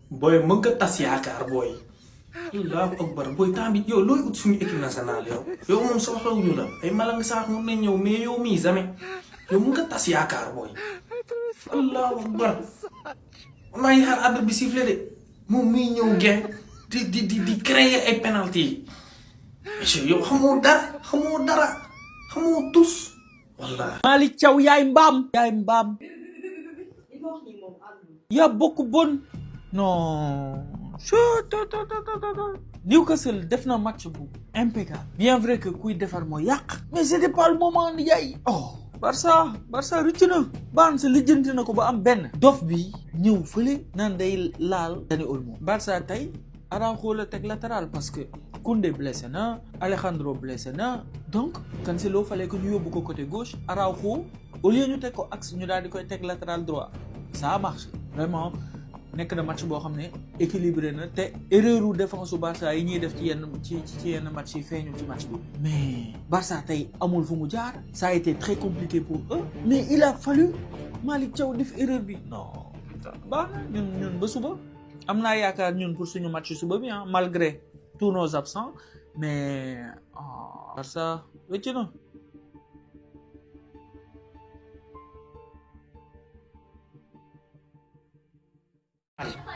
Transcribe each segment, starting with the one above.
booy mën nga tas yaakaar booy. allahu akbar booy temps bi yow looy ut suñu équipe nationale yow moom soxlawuñu la ay malang sax mun nañ ñëw mais yow mii jamais yow mën nga tas yaakaar booy. allahu akbar maa ngi xaar arbitre bi sifflé de moom muy ñëw gen di créer ay penalty yi monsieur yow xamoo dara xamoo tus wallaahi. Malick Thiaw yaay mbaam. yaa bokk bon. non. Newcastle def na match bu impeccable. bien vrai que kuy defar moo yàq. mais c'était pas le moment ni yaay. oh Barça rëcc na. Barnes lijjanti na ko ba am benn. dof bi ñëw fële naan day laal Dani Olmo. Barça tey Araujo la teg latéral parce que Koundé blessé na Alejandro blessé na donc Cancelo fallait que ñu yóbbu ko côté gauche Araujo au lieu ñu teg ko axe ñu daal di koy teg latéral droit ça a marché vraiment. nekk na match boo xam ne équilibré na te erreur u défense u Barça yi ñuy def ci yenn match yi feeñul ci match bi mais Barça tey amul fu mu jaar ça a été très compliqué pour eux mais il a fallu Malick Thiaw def erreur bi non baax na ñun ba suba am naa yaakaar ñun pour suñu match suba bi malgré tous nos absents mais Barça wécc na.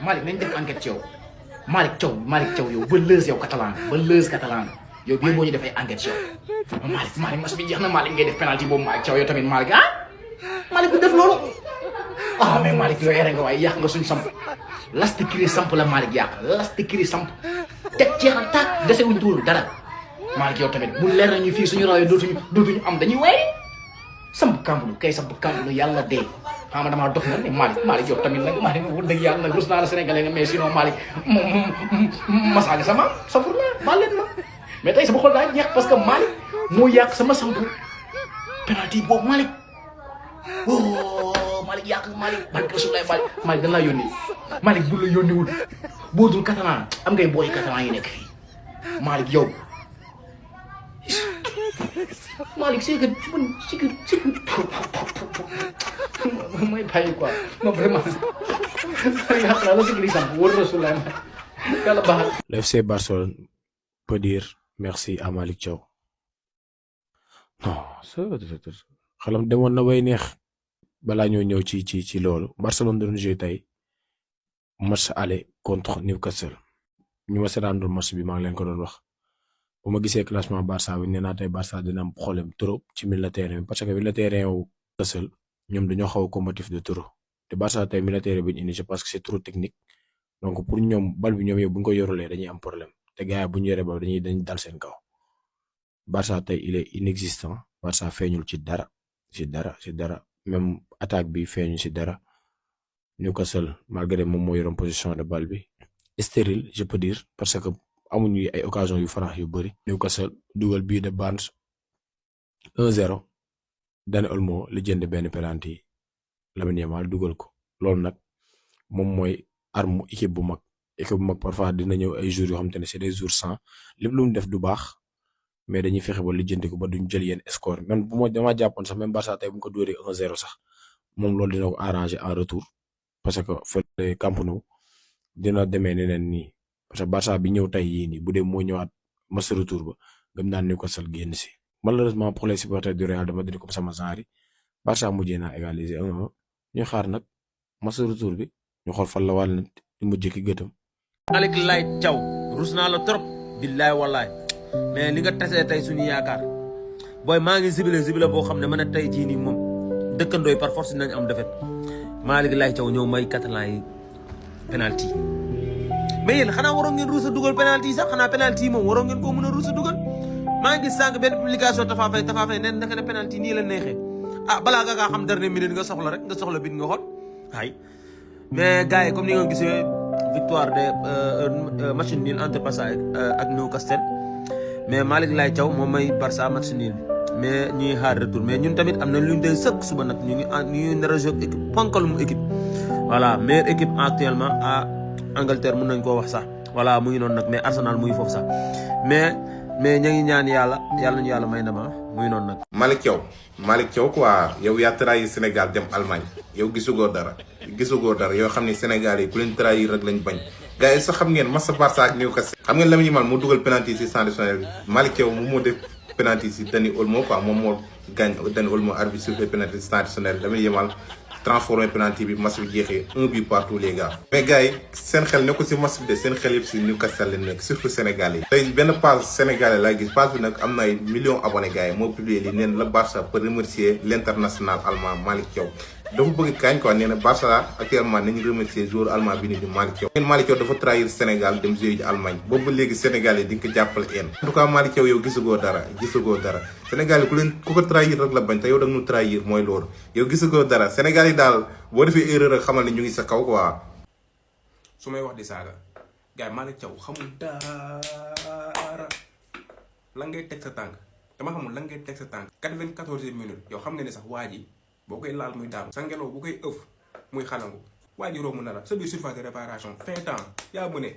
Malick nañ def enquête ci yow Malick Thiaw yow ba lëz yow catalan yow bii moo ñu def ay enquête ci yow Malick mas bi jeex na Malick ngay def penalty boobu Malick Thiaw yow tamit Malick du def loolu mais Malick yow ere nga waaye yàq nga suñ samp lasti kiri samp la Malick yàq lasti kiri samp teg ceexal taak dese wuñ tuuru dara Malick yow tamit bu leer nañu fii suñu raw yi dootuñu am dañuy way samp kambulu yàlla dee xam nga damaa dof nag ne Malick yow tamit nag Malick wax dëgg yàlla nag rus naa la Sénégalais nga mais sinon Malick masaaga sama safur la baal leen ma mais tey sama xol daa jeex parce que Malick moo yàq sama sampu penalty boobu Malick Malick yàq Malick Rasulullah Malick dañ laa yónni Malick bu la yónniwul boo dul catalan am ngay booy catalan yi nekk fii Malick yow Malick c'est que mooy bàyyi quoi non vraiment yàq naa la si gris samp wóor Rasulullah yàlla baax. Le FC Barcelone peut dire merci à Malick Thiaw non xelam demoon na bay neex balaa ñoo ñëw ci loolu Barcelone doon jouer tey match aller contre Newcastle ñu ma seetaan doon match bi maa ngi leen ko doon wax bu ma gisee classement Barça bi nee naa tey Barça dina am problème trop ci milieu de terrain parce que milieu de terrain wu Newcastle ñoom dañoo xaw a combatif de trop te Barça tey milieu de terrain bi ñu indi parce que c'est trop technique donc pour ñoom bal bi ñoom yow bu ñu ko yorulee dañuy am problème te gars yi bu ñu yoree bal dañuy dal seen kaw Barça tey il est inexistant Barça feeñul ci dara même attaque bi feeñu ci dara Newcastle malgré moom moo yoroon position de balle bi stérile je peux dire parce que amuñu ay occasion yu farax yu bëri. Newcastle dugal bii de Barnes 1-0 Dani Olmo li jënd benn penalty Lamine Yamal dugal ko loolu nag moom mooy arme équipe bu mag parfois dina ñëw ay jours yoo xam te ne c'est des jours sans lépp lu mu def du baax mais dañuy fexe ba lijjanti ko ba duñ jël yenn score même bu ma dama jàppoon sax même Barça tey bu ko dóoree 1-0 sax moom loolu dina ko arranger en retour parce que fële Camp Nou dina demee neneen nii parce que Barça bi ñëw tey yii nii bu dee moo ñëwaat match retour ba gëm naa Newcastle génn si malheureusement pour les supporters du Real de Madrid comme sama genre Barça mujjee naa égaliser 1-1 ñu xaar nag match retour bi ñu xool fan la wàll di mujj ki gëtam. Malick Thiaw rus naa la trop billaay wallaay mais li nga tasee tey suñu yaakaar booy maa ngi zibile boo xam ne man a tey jii nii moom dëkkandooy par force dinañ am defet Malick Thiaw ñëw may catalan yi penalty mais yéen xanaa waroon ngeen ruus a dugal penalty sax xanaa penalty yi moom waroon ngeen koo mën a ruus a dugal maa ngi gis sànq benn publication Tafa Faye nen naka ne penalty nii la neexee balaa nga xam dernière minute nga soxla bit nga xool ay mais gars yi comme ni nga gisee victoire de match nul entre Barça ak Newcastle mais Malick Thiaw moom may Barça match nul mais ñuy xaar retour mais ñun tamit am na lu ñu dee sëkk suba nag ñu ngi nar a jouer équipe ponkalum équipe voilà meilleure équipe actuellement à Angleterre mun nañ koo wax sax voilà mu ngi noonu nag mais Arsenal mu ngi foofu sax mais mais ña ngi ñaan yàlla ñu yàlla may ndam muy noonu nag. Malick Thiaw quoi yow yaa trahir Sénégal dem Allemagne yow gisugoo dara yoo xam ne Sénégal yi ku leen trahir rek lañ bañ gars yi sax xam ngeen match Barça ak Newcastle xam ngeen Lamine Yamal moo dugal penalty si temps additionnel bi Malick Thiaw moom moo def penalty si Dani Olmo quoi moom moo gagne Dani Olmo arbitre sur les penalty si temps additionnel Lamine Yamal transformé penalty bi match bi jeexee 1 but partout les gars. mais gars yi seen xel nekkul si match bi de seen xel yëpp si Newcastle lañ nekk surtout Sénégal yi. tey benn page sénégalais laa gis page bi nag am na ay millions abonnés gars yi moo publié li neen la Barça peut remercier l' international allemand Malick Thiaw. dafa bëgg kaañ quoi nee na Barça actuellement nañu remercier joueur allemand bi ni di Malick Thiaw. Malick Thiaw dafa trahir Sénégal dem jouer ji Allemagne boobu ba léegi Sénégal yi di nga ko jàppale en tout cas Malick Thiaw yow gisagoo dara Sénégal yi ku ko trahir rek la bañ te yow da nga nu trahir mooy loolu yow gisagoo dara Sénégal yi daal boo defee erreur rek xamal ne ñu ngi sa kaw quoi. su may wax di saaga gars yi Malick Thiaw xamul dara lan ngay teg sa tànk dama xamul lan ngay teg sa tànk 94 minutes yow xam nga ne sax waa ji boo koy laal muy daanu sa ngelaw bu koy ëf muy xalangu waa ji romb na la sa biir surface de réparation fin temps yaa mu ne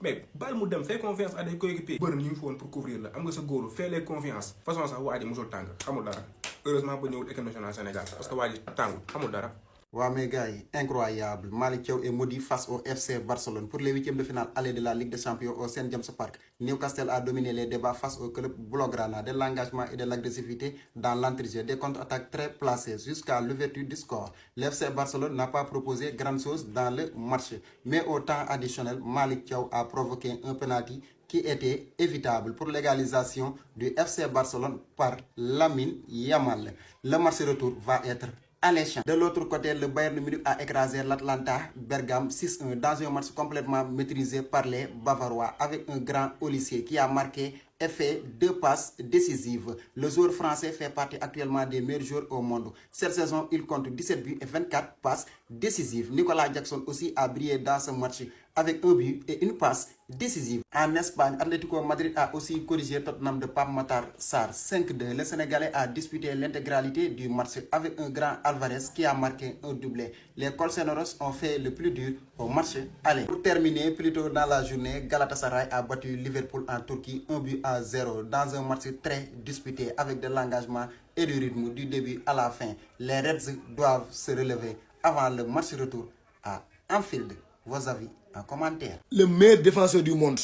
mais bal mu dem fais confiance à des coéquipiers bërën ñu ngi fi woon pour couvrir la am nga sa góolu fais-les confiance façon sax waa ji musul tàng xamul dara heureusement ba ñëwul équipe nationale Sénégal parce que waa ji tàngul xamul dara. Ouais, mais gars, incroyable. Malick Thiaw est maudit face au FC Barcelone pour les huitièmes de finale aller de la Ligue des Champions au St James Park. Newcastle a dominé les débats face au club blaugrana, de l'engagement et de l'agressivité dans l'entrejeu, des contre-attaques très placées jusqu'à l'ouverture du score. Le FC Barcelone n'a pas proposé grand chose dans le match, mais au temps additionnel, Malick Thiaw a provoqué un penalty qui était évitable pour l'égalisation du FC Barcelone par Lamine Yamal. Le match retour va être alléchant. De l'autre côté, le Bayern Munich a écrasé l'Atlanta Bergame 6-1 dans un match complètement maîtrisé par les Bavarois avec un grand Olysée qui a marqué et fait 2 passes décisives. Le joueur français fait partie actuellement des meilleurs joueurs au monde. Cette saison, il compte 17 buts et 24 passes décisives. Nicolas Jackson aussi a brillé dans ce match avec un but et une passe décisive. En Espagne, Atlético Madrid a aussi corrigé Tottenham de Pape Matar Sarr 5-2. Le Sénégalais a disputé l'intégralité du match avec un grand Alvarez qui a marqué un doublé. Les Colchoneros ont fait le plus dur au match aller. Pour terminer, plus tôt dans la journée, Galatasaray a battu Liverpool en Turquie 1-0 dans un match très disputé avec de l'engagement et du rythme du début à la fin. Les Reds doivent se relever avant le match retour à Anfield. Vos avis en commentaire. Le meilleur défenseur du monde,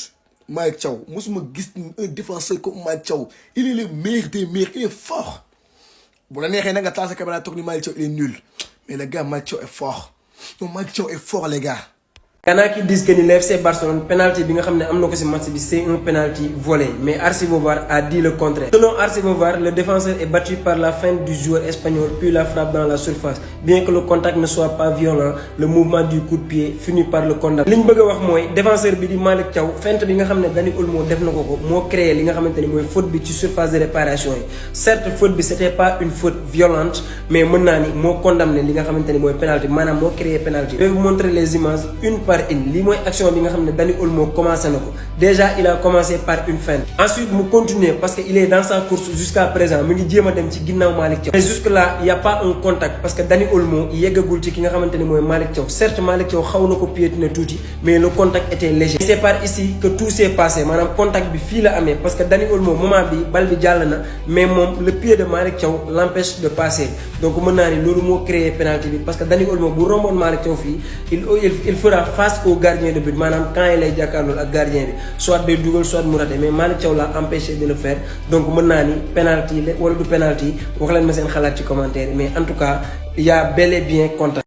Malick Thiaw. Musuma gis un défenseur comme Malick Thiaw. Il est le meilleur des meilleurs, il est fort. Bon, l'année dernière, quand tu as caméra tourné, Malick Thiaw, il est nul. Mais le gars, Malick Thiaw est fort. Donc Malick Thiaw est fort, les gars. Kana qui disent que le FC Barcelone penalty bi nga xamné amna ko ci match bi c'est un penalty volé mais Arcivovar a dit le contraire. Selon Arcivovar, le défenseur est battu par la feinte du joueur espagnol puis la frappe dans la surface. Bien que le contact ne soit pas violent, le mouvement du coup de pied finit par le condamner. Liñ bëgg wax moy défenseur bi di Malick Thiaw feinte bi nga xamné Dani Olmo def nako ko mo créer li nga xamanteni moy faute bi ci surface de réparation yi. Certes faute bi c'était pas une faute violente mais mën na ni mo condamner li nga xamanteni moy penalty manam mo créer penalty. Je vais vous montrer les images une par une. Li moy action bi nga xamné Dani Olmo commencé nako. Déjà il a commencé par une feinte. Ensuite mu continuer parce que il est dans sa course jusqu'à présent mu ngi jéma dem ci ginnaw Malick Thiaw. Mais jusque là il y a pas un contact parce que Dani Olmo yeggagul ci ki nga xamanteni moy Malick Thiaw. Certes Malick Thiaw xaw na ko piétiner touti mais le contact était léger. C'est par ici que tout s'est passé manam contact bi fi la amé parce que Dani Olmo moment bi bal bi jall na mais mom le pied de Malick Thiaw l'empêche de passer. Donc mën na ni lolu mo créer penalty bi parce que Dani Olmo bu rombone Malick Thiaw fi il fera face au gardien de but manam quand il est jàkkaarloo ak gardien bi soit day dugal soit mu raté mais Malick Thiaw l'a empêché de le faire donc mën naa ni penalty wala du penalty wax leen ma seen xalaat ci commentaire mais en tout cas il y a bel et bien contact.